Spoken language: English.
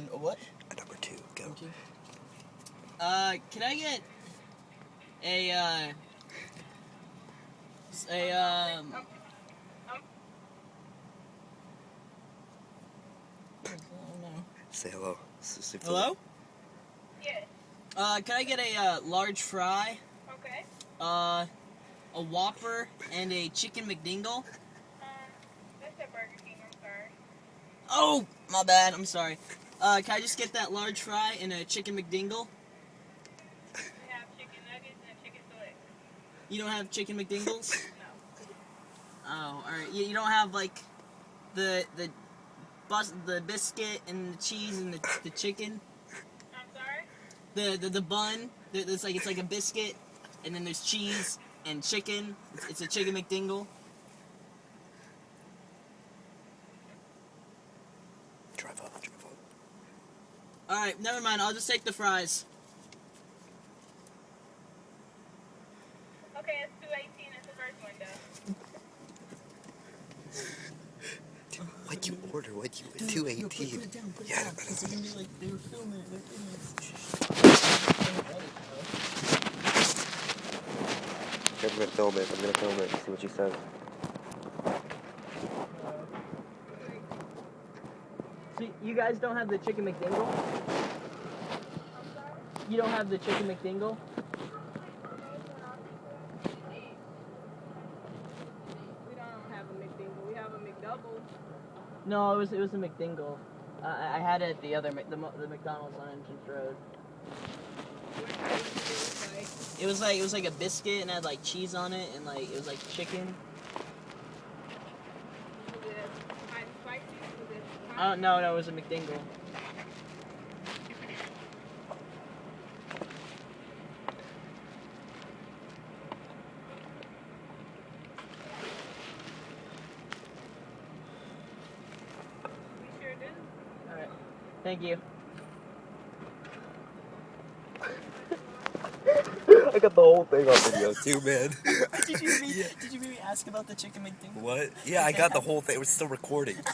what? A number 2. Go. Number 2. Can I get a Say hello. Hello? Yes. Can I get a large fry? Okay. A Whopper and a chicken McDingle? That's a Burger King, I'm sorry. Oh, my bad. I'm sorry. Can I just get that large fry and a chicken McDingle? We have chicken nuggets and chicken fillet. You don't have chicken McDingles? No. Oh, alright. You don't have, like, the biscuit and the cheese and the chicken? I'm sorry? The bun, it's like a biscuit, and then there's cheese and chicken. It's a chicken McDingle. Drive up. Alright, never mind. I'll just take the fries. Okay, it's 218. It's the first window. What'd you order? What'd you at 218? Put it down. Yeah, It's gonna be like they were filming it. I'm gonna film it. See what she says. So you guys don't have the chicken McDingle? You don't have the chicken McDingle? We don't have a McDingle. We have a McDouble. No, it was a McDingle. I had it at the other the McDonald's on Entrance Road. It was like a biscuit and had like cheese on it and like it was like chicken. Was it hot and spicy? Was it hot? No, it was a McDingle. We sure do. Alright. Thank you. I got the whole thing on video too, man. Did you hear me ask about the chicken McDingle? What? Yeah, I got the whole thing. It was still recording.